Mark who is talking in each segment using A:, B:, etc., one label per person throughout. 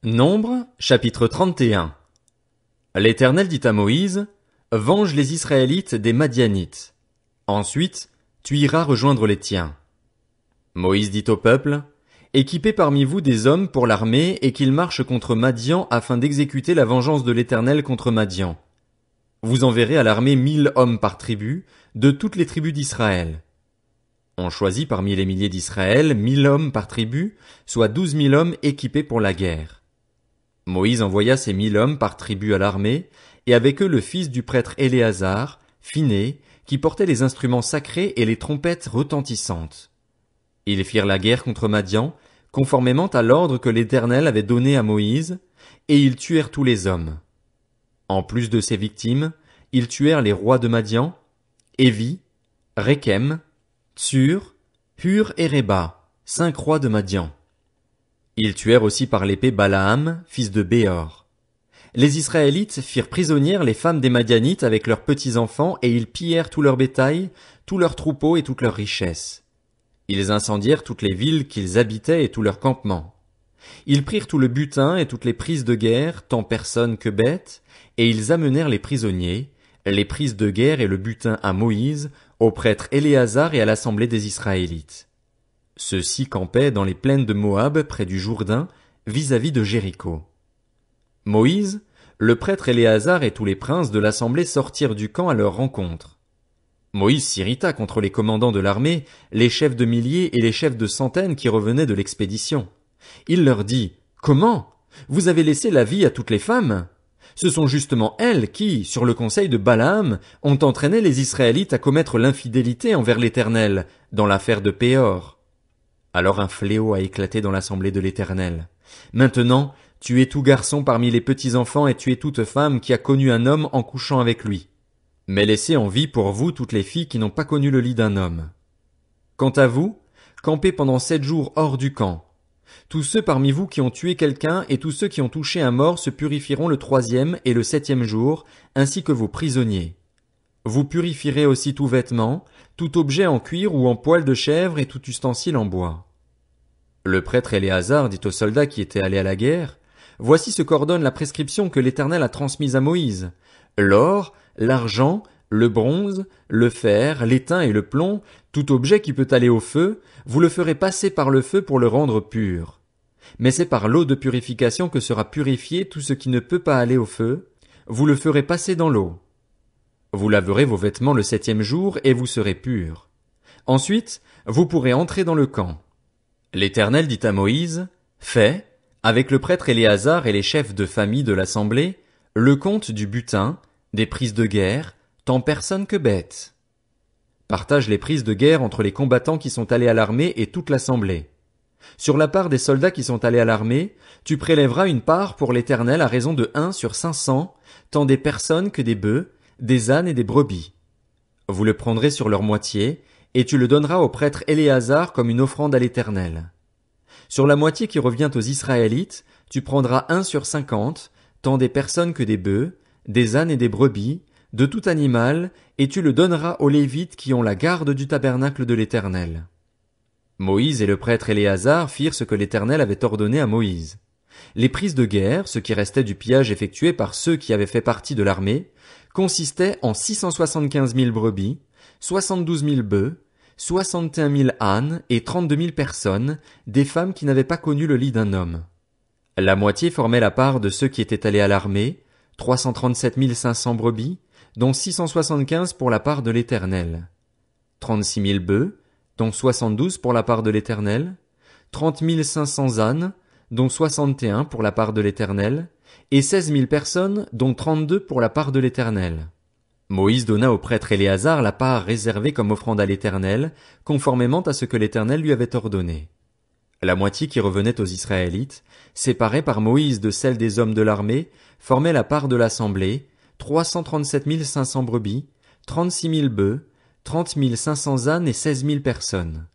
A: Nombre, chapitre 31. L'Éternel dit à Moïse, venge les Israélites des Madianites. Ensuite, tu iras rejoindre les tiens. Moïse dit au peuple, équipez parmi vous des hommes pour l'armée et qu'ils marchent contre Madian afin d'exécuter la vengeance de l'Éternel contre Madian. Vous enverrez à l'armée 1000 hommes par tribu, de toutes les tribus d'Israël. On choisit parmi les milliers d'Israël 1000 hommes par tribu, soit 12 000 hommes équipés pour la guerre. Moïse envoya ces 1000 hommes par tribu à l'armée, et avec eux le fils du prêtre Éléazar, Phiné, qui portait les instruments sacrés et les trompettes retentissantes. Ils firent la guerre contre Madian, conformément à l'ordre que l'Éternel avait donné à Moïse, et ils tuèrent tous les hommes. En plus de ces victimes, ils tuèrent les rois de Madian, Évi, Rékem, Tsur, Hur et Réba, 5 rois de Madian. Ils tuèrent aussi par l'épée Balaam, fils de Béor. Les Israélites firent prisonnières les femmes des Madianites avec leurs petits-enfants et ils pillèrent tout leur bétail, tous leurs troupeaux et toutes leurs richesses. Ils incendièrent toutes les villes qu'ils habitaient et tous leurs campements. Ils prirent tout le butin et toutes les prises de guerre, tant personnes que bêtes, et ils amenèrent les prisonniers, les prises de guerre et le butin à Moïse, au prêtre Éléazar et à l'assemblée des Israélites. Ceux-ci campaient dans les plaines de Moab près du Jourdain, vis-à-vis de Jéricho. Moïse, le prêtre Éléazar et tous les princes de l'assemblée sortirent du camp à leur rencontre. Moïse s'irrita contre les commandants de l'armée, les chefs de milliers et les chefs de centaines qui revenaient de l'expédition. Il leur dit, « Comment? Vous avez laissé la vie à toutes les femmes? Ce sont justement elles qui, sur le conseil de Balaam, ont entraîné les Israélites à commettre l'infidélité envers l'Éternel, dans l'affaire de Péor. » Alors un fléau a éclaté dans l'assemblée de l'Éternel. Maintenant, tuez tout garçon parmi les petits-enfants et tuez toute femme qui a connu un homme en couchant avec lui. Mais laissez en vie pour vous toutes les filles qui n'ont pas connu le lit d'un homme. Quant à vous, campez pendant 7 jours hors du camp. Tous ceux parmi vous qui ont tué quelqu'un et tous ceux qui ont touché un mort se purifieront le 3e et le 7e jour, ainsi que vos prisonniers. Vous purifierez aussi tout vêtement, tout objet en cuir ou en poil de chèvre et tout ustensile en bois. Le prêtre Éléazar dit aux soldats qui étaient allés à la guerre, voici ce qu'ordonne la prescription que l'Éternel a transmise à Moïse. L'or, l'argent, le bronze, le fer, l'étain et le plomb, tout objet qui peut aller au feu, vous le ferez passer par le feu pour le rendre pur. Mais c'est par l'eau de purification que sera purifié tout ce qui ne peut pas aller au feu, vous le ferez passer dans l'eau. Vous laverez vos vêtements le 7e jour et vous serez purs. Ensuite, vous pourrez entrer dans le camp. L'Éternel dit à Moïse, fais, avec le prêtre Éléazar et les chefs de famille de l'assemblée, le compte du butin, des prises de guerre, tant personnes que bêtes. Partage les prises de guerre entre les combattants qui sont allés à l'armée et toute l'assemblée. Sur la part des soldats qui sont allés à l'armée, tu prélèveras une part pour l'Éternel à raison de 1 sur 500, tant des personnes que des bœufs, des ânes et des brebis. Vous le prendrez sur leur moitié, et tu le donneras au prêtre Éléazar comme une offrande à l'Éternel. Sur la moitié qui revient aux Israélites, tu prendras 1 sur 50, tant des personnes que des bœufs, des ânes et des brebis, de tout animal, et tu le donneras aux Lévites qui ont la garde du tabernacle de l'Éternel. Moïse et le prêtre Éléazar firent ce que l'Éternel avait ordonné à Moïse. Les prises de guerre, ce qui restait du pillage effectué par ceux qui avaient fait partie de l'armée, consistaient en 675 000 brebis, 72 000 bœufs, 61 000 ânes et 32 000 personnes, des femmes qui n'avaient pas connu le lit d'un homme. La moitié formait la part de ceux qui étaient allés à l'armée, 337 500 brebis, dont 675 pour la part de l'Éternel. 36 000 bœufs, dont 72 pour la part de l'Éternel. 30 500 ânes, dont 61 pour la part de l'Éternel. Et 16 000 personnes, dont 32 pour la part de l'Éternel. Moïse donna au prêtre Éléazar la part réservée comme offrande à l'Éternel, conformément à ce que l'Éternel lui avait ordonné. La moitié qui revenait aux Israélites, séparée par Moïse de celle des hommes de l'armée, formait la part de l'assemblée, 337 500 brebis, 36 000 bœufs, 30 500 ânes et 16 000 personnes.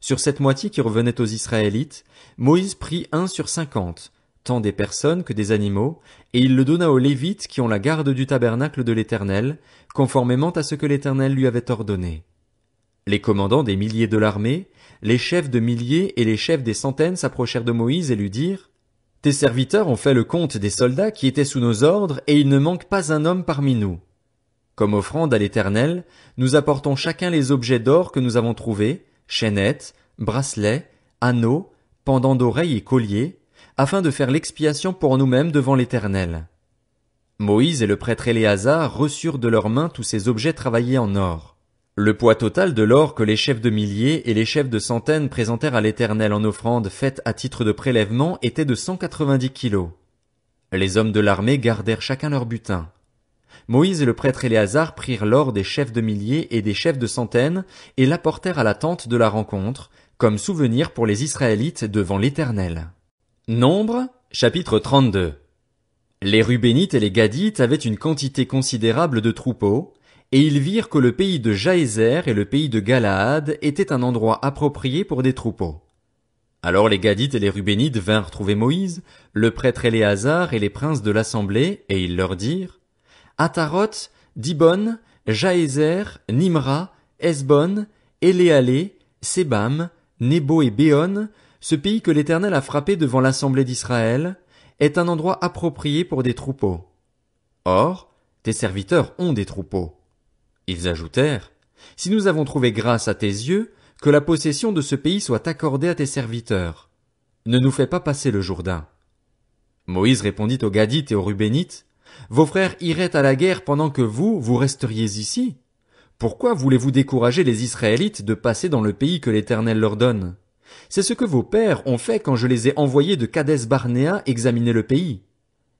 A: Sur cette moitié qui revenait aux Israélites, Moïse prit 1 sur 50, tant des personnes que des animaux, et il le donna aux Lévites qui ont la garde du tabernacle de l'Éternel, conformément à ce que l'Éternel lui avait ordonné. Les commandants des milliers de l'armée, les chefs de milliers et les chefs des centaines s'approchèrent de Moïse et lui dirent, Tes serviteurs ont fait le compte des soldats qui étaient sous nos ordres, et il ne manque pas un homme parmi nous. Comme offrande à l'Éternel, nous apportons chacun les objets d'or que nous avons trouvés, chaînettes, bracelets, anneaux, pendants d'oreilles et colliers, afin de faire l'expiation pour nous-mêmes devant l'Éternel. Moïse et le prêtre Éléazar reçurent de leurs mains tous ces objets travaillés en or. Le poids total de l'or que les chefs de milliers et les chefs de centaines présentèrent à l'Éternel en offrande faite à titre de prélèvement était de 190 kilos. Les hommes de l'armée gardèrent chacun leur butin. Moïse et le prêtre Éléazar prirent l'or des chefs de milliers et des chefs de centaines et l'apportèrent à la tente de la rencontre, comme souvenir pour les Israélites devant l'Éternel. Nombre, chapitre 32. Les Rubénites et les Gadites avaient une quantité considérable de troupeaux, et ils virent que le pays de Jaézer et le pays de Galaad étaient un endroit approprié pour des troupeaux. Alors les Gadites et les Rubénites vinrent trouver Moïse, le prêtre Éléazar et les princes de l'assemblée, et ils leur dirent: Ataroth, Dibon, Jaézer, Nimra, Esbon, Éléalé, Sébam, Nebo et Béon, ce pays que l'Éternel a frappé devant l'assemblée d'Israël, est un endroit approprié pour des troupeaux. Or, tes serviteurs ont des troupeaux. Ils ajoutèrent: Si nous avons trouvé grâce à tes yeux, que la possession de ce pays soit accordée à tes serviteurs. Ne nous fais pas passer le Jourdain. Moïse répondit aux Gadites et aux Rubénites: Vos frères iraient à la guerre pendant que vous resteriez ici. Pourquoi voulez-vous décourager les Israélites de passer dans le pays que l'Éternel leur donne? C'est ce que vos pères ont fait quand je les ai envoyés de Kadès-Barnéa examiner le pays.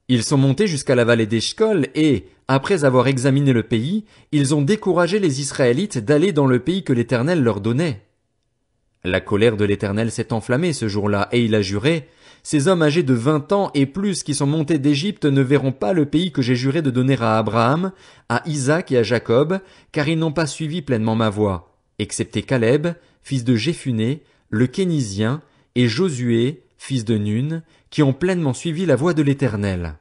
A: Ils sont montés jusqu'à la vallée d'Eshcol et, après avoir examiné le pays, ils ont découragé les Israélites d'aller dans le pays que l'Éternel leur donnait. La colère de l'Éternel s'est enflammée ce jour-là, et il a juré: Ces hommes âgés de 20 ans et plus qui sont montés d'Égypte ne verront pas le pays que j'ai juré de donner à Abraham, à Isaac et à Jacob, car ils n'ont pas suivi pleinement ma voie, excepté Caleb, fils de Jéphuné, le Kénizien, et Josué, fils de Nun, qui ont pleinement suivi la voie de l'Éternel.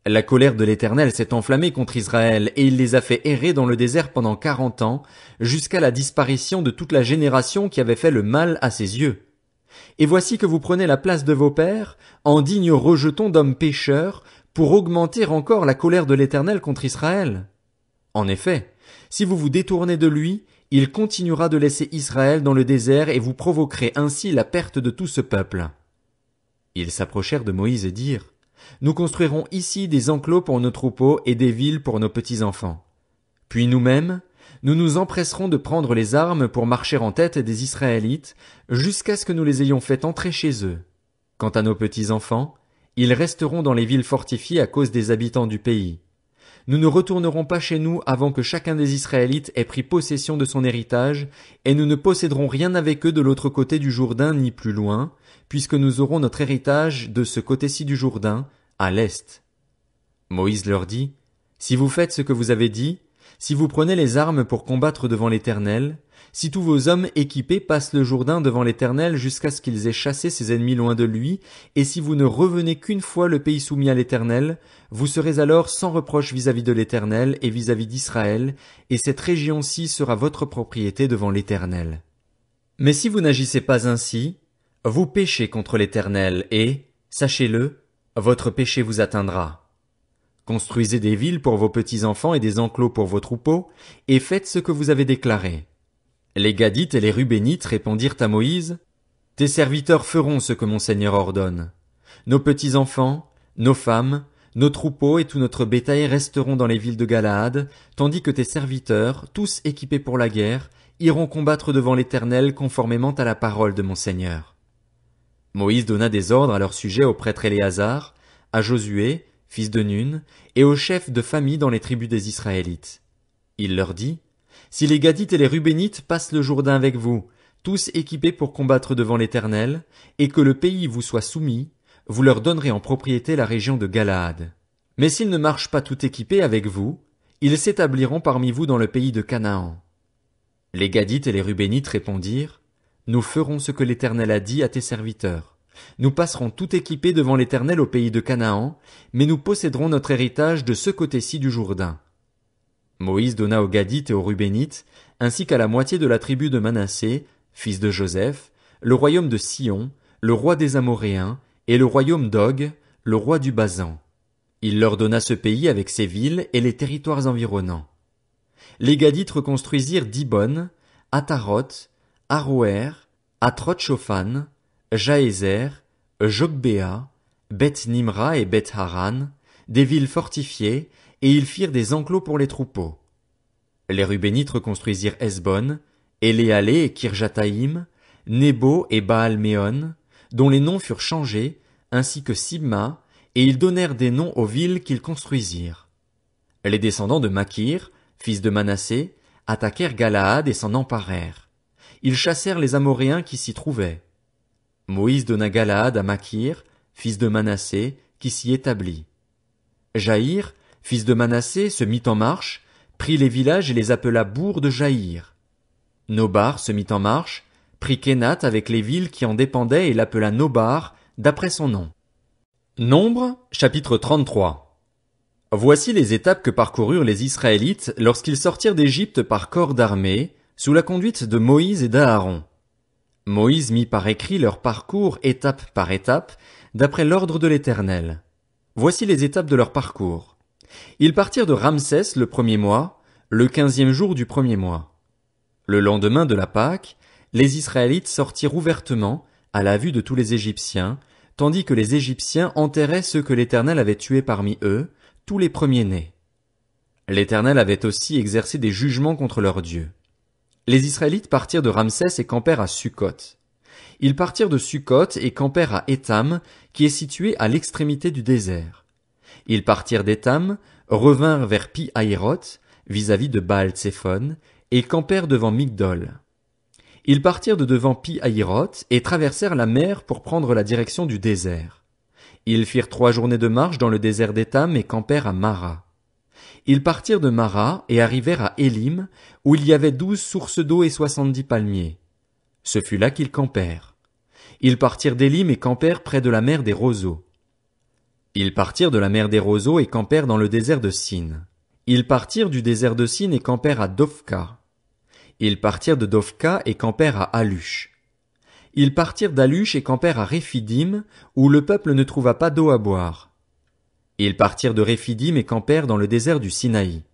A: La colère de l'Éternel s'est enflammée contre Israël, et il les a fait errer dans le désert pendant 40 ans, jusqu'à la disparition de toute la génération qui avait fait le mal à ses yeux. Et voici que vous prenez la place de vos pères, en dignes rejetons d'hommes pécheurs, pour augmenter encore la colère de l'Éternel contre Israël. En effet, si vous vous détournez de lui, il continuera de laisser Israël dans le désert et vous provoquerez ainsi la perte de tout ce peuple. Ils s'approchèrent de Moïse et dirent: Nous construirons ici des enclos pour nos troupeaux et des villes pour nos petits-enfants. Puis nous-mêmes, nous nous empresserons de prendre les armes pour marcher en tête des Israélites, jusqu'à ce que nous les ayons fait entrer chez eux. Quant à nos petits-enfants, ils resteront dans les villes fortifiées à cause des habitants du pays. Nous ne retournerons pas chez nous avant que chacun des Israélites ait pris possession de son héritage, et nous ne posséderons rien avec eux de l'autre côté du Jourdain ni plus loin, puisque nous aurons notre héritage de ce côté-ci du Jourdain, à l'est. Moïse leur dit: Si vous faites ce que vous avez dit, si vous prenez les armes pour combattre devant l'Éternel, si tous vos hommes équipés passent le Jourdain devant l'Éternel jusqu'à ce qu'ils aient chassé ses ennemis loin de lui, et si vous ne revenez qu'une fois le pays soumis à l'Éternel, vous serez alors sans reproche vis-à-vis de l'Éternel et vis-à-vis d'Israël, et cette région-ci sera votre propriété devant l'Éternel. Mais si vous n'agissez pas ainsi, vous péchez contre l'Éternel et, sachez-le, votre péché vous atteindra. Construisez des villes pour vos petits-enfants et des enclos pour vos troupeaux, et faites ce que vous avez déclaré. Les Gadites et les Rubénites répondirent à Moïse: Tes serviteurs feront ce que mon Seigneur ordonne. Nos petits-enfants, nos femmes, nos troupeaux et tout notre bétail resteront dans les villes de Galaad, tandis que tes serviteurs, tous équipés pour la guerre, iront combattre devant l'Éternel conformément à la parole de mon Seigneur. Moïse donna des ordres à leur sujet au prêtre Éléazar, à Josué, fils de Nun, et aux chefs de famille dans les tribus des Israélites. Il leur dit: Si les Gadites et les Rubénites passent le Jourdain avec vous, tous équipés pour combattre devant l'Éternel, et que le pays vous soit soumis, vous leur donnerez en propriété la région de Galaad. Mais s'ils ne marchent pas tout équipés avec vous, ils s'établiront parmi vous dans le pays de Canaan. Les Gadites et les Rubénites répondirent: Nous ferons ce que l'Éternel a dit à tes serviteurs. Nous passerons tout équipés devant l'Éternel au pays de Canaan, mais nous posséderons notre héritage de ce côté-ci du Jourdain. Moïse donna aux Gadites et aux Rubénites, ainsi qu'à la moitié de la tribu de Manassé, fils de Joseph, le royaume de Sion, le roi des Amoréens, et le royaume d'Og, le roi du Basan. Il leur donna ce pays avec ses villes et les territoires environnants. Les Gadites reconstruisirent Dibon, Ataroth, Aroer, Atroth-Shophan, Jaézer, Jogbéa, Beth-Nimra et Beth-Haran, des villes fortifiées, et ils firent des enclos pour les troupeaux. Les Rubénites reconstruisirent Hesbon, Éléalé et Kirjataïm, Nebo et Baal-Méon, dont les noms furent changés, ainsi que Sibma, et ils donnèrent des noms aux villes qu'ils construisirent. Les descendants de Makir, fils de Manassé, attaquèrent Galaad et s'en emparèrent. Ils chassèrent les Amoréens qui s'y trouvaient. Moïse donna Galaad à Makir, fils de Manassé, qui s'y établit. Jaïr, fils de Manassé, se mit en marche, prit les villages et les appela bourgs de Jaïr. Nobar se mit en marche, prit Kénath avec les villes qui en dépendaient et l'appela Nobar, d'après son nom. Nombre, chapitre 33. Voici les étapes que parcoururent les Israélites lorsqu'ils sortirent d'Égypte par corps d'armée, sous la conduite de Moïse et d'Aaron. Moïse mit par écrit leur parcours étape par étape, d'après l'ordre de l'Éternel. Voici les étapes de leur parcours. Ils partirent de Ramsès le premier mois, le 15e jour du premier mois. Le lendemain de la Pâque, les Israélites sortirent ouvertement, à la vue de tous les Égyptiens, tandis que les Égyptiens enterraient ceux que l'Éternel avait tués parmi eux, tous les premiers-nés. L'Éternel avait aussi exercé des jugements contre leurs dieux. Les Israélites partirent de Ramsès et campèrent à Sukkot. Ils partirent de Sukkot et campèrent à Étam, qui est situé à l'extrémité du désert. Ils partirent d'Étam, revinrent vers Pi-Hahiroth, vis-à-vis de Baal-Tséphon, et campèrent devant Migdol. Ils partirent de devant Pi-Hahiroth et traversèrent la mer pour prendre la direction du désert. Ils firent 3 journées de marche dans le désert d'Étam et campèrent à Mara. Ils partirent de Mara et arrivèrent à Élim, où il y avait 12 sources d'eau et 70 palmiers. Ce fut là qu'ils campèrent. Ils partirent d'Élim et campèrent près de la mer des roseaux. Ils partirent de la mer des roseaux et campèrent dans le désert de Sin. Ils partirent du désert de Sin et campèrent à Dofka. Ils partirent de Dofka et campèrent à Alush. Ils partirent d'Alush et campèrent à Réphidim, où le peuple ne trouva pas d'eau à boire. Ils partirent de Réphidim et campèrent dans le désert du Sinaï.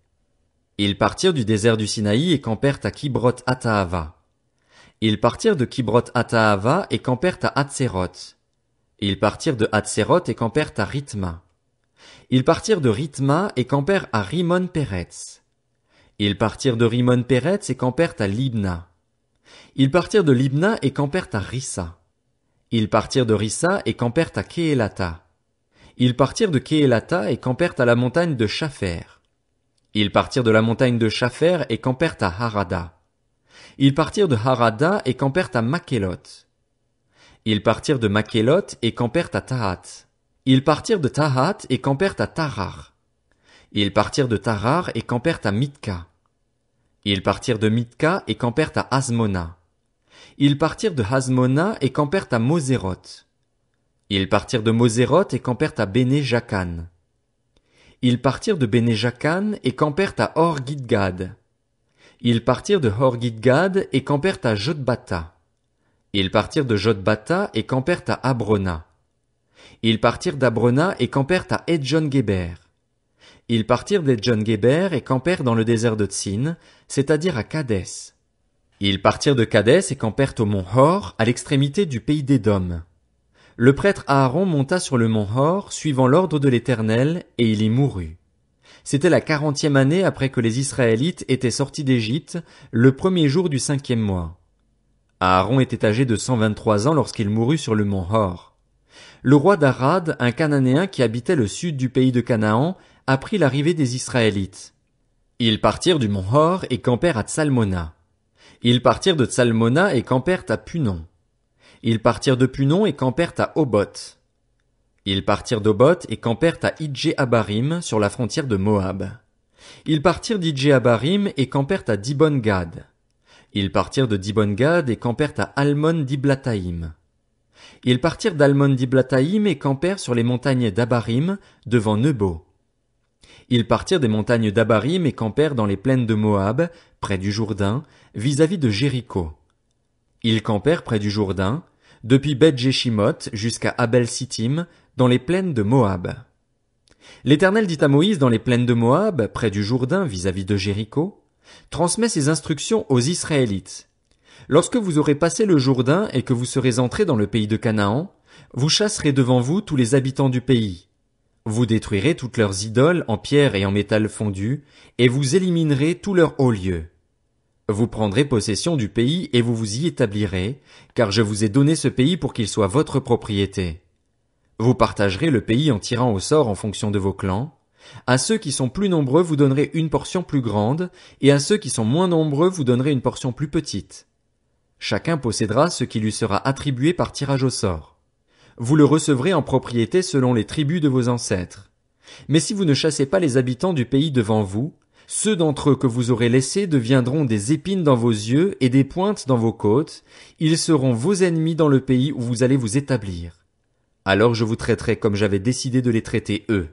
A: Ils partirent du désert du Sinaï et campèrent à Kibroth-Hattaava. Ils partirent de Kibroth-Hattaava et campèrent à Hatséroth. Ils partirent de Hatséroth et campèrent à Rithma. Ils partirent de Rithma et campèrent à Rimon-Péretz. Ils partirent de Rimon-Péretz et campèrent à Libna. Ils partirent de Libna et campèrent à Rissa. Ils partirent de Rissa et campèrent à Kéhélatha. Ils partirent de Kéhélatha et campèrent à la montagne de Shapher. Ils partirent de la montagne de Shapher et campèrent à Harada. Ils partirent de Harada et campèrent à Makhéloth. Ils partirent de Makhéloth et campèrent à Tahat. Ils partirent de Tahat et campèrent à Tarar. Ils partirent de Tarar et campèrent à Mitka. Ils partirent de Mitka et campèrent à Hasmona. Ils partirent de Hasmona et campèrent à Moséroth. Ils partirent de Moséroth et campèrent à Béné-Jacan. Ils partirent de Béné-Jacan et campèrent à Hor-Gidgad. Ils partirent de Hor-Gidgad et campèrent à Jotbata. Ils partirent de Jotbata et campèrent à Abrona. Ils partirent d'Abrona et campèrent à Edjon-Géber. Ils partirent d'Edjon-Géber et campèrent dans le désert de Tsin, c'est-à-dire à Kadès. Ils partirent de Kadès et campèrent au mont Hor, à l'extrémité du pays d'Édom. Le prêtre Aaron monta sur le mont Hor, suivant l'ordre de l'Éternel, et il y mourut. C'était la 40e année après que les Israélites étaient sortis d'Égypte, le premier jour du 5e mois. Aaron était âgé de 123 ans lorsqu'il mourut sur le mont Hor. Le roi d'Arad, un Cananéen qui habitait le sud du pays de Canaan, apprit l'arrivée des Israélites. Ils partirent du mont Hor et campèrent à Tsalmona. Ils partirent de Tsalmona et campèrent à Punon. Ils partirent de Punon et campèrent à Oboth. Ils partirent d'Oboth et campèrent à Idjé-Abarim sur la frontière de Moab. Ils partirent d'Idjé-Abarim et campèrent à Dibon-Gad. Ils partirent de Dibon-Gad et campèrent à Almon-Diblataïm. Ils partirent d'Almon-Diblataïm et campèrent sur les montagnes d'Abarim, devant Nebo. Ils partirent des montagnes d'Abarim et campèrent dans les plaines de Moab, près du Jourdain, vis-à-vis de Jéricho. Ils campèrent près du Jourdain, depuis Beth-Jéchimoth jusqu'à Abel-Sittim, dans les plaines de Moab. L'Éternel dit à Moïse dans les plaines de Moab, près du Jourdain vis-à-vis de Jéricho, transmets ces instructions aux Israélites. Lorsque vous aurez passé le Jourdain et que vous serez entrés dans le pays de Canaan, vous chasserez devant vous tous les habitants du pays. Vous détruirez toutes leurs idoles en pierre et en métal fondu, et vous éliminerez tous leurs hauts lieux. Vous prendrez possession du pays et vous vous y établirez, car je vous ai donné ce pays pour qu'il soit votre propriété. Vous partagerez le pays en tirant au sort en fonction de vos clans. À ceux qui sont plus nombreux vous donnerez une portion plus grande, et à ceux qui sont moins nombreux vous donnerez une portion plus petite. Chacun possédera ce qui lui sera attribué par tirage au sort. Vous le recevrez en propriété selon les tribus de vos ancêtres. Mais si vous ne chassez pas les habitants du pays devant vous, ceux d'entre eux que vous aurez laissés deviendront des épines dans vos yeux et des pointes dans vos côtes. Ils seront vos ennemis dans le pays où vous allez vous établir. Alors je vous traiterai comme j'avais décidé de les traiter eux.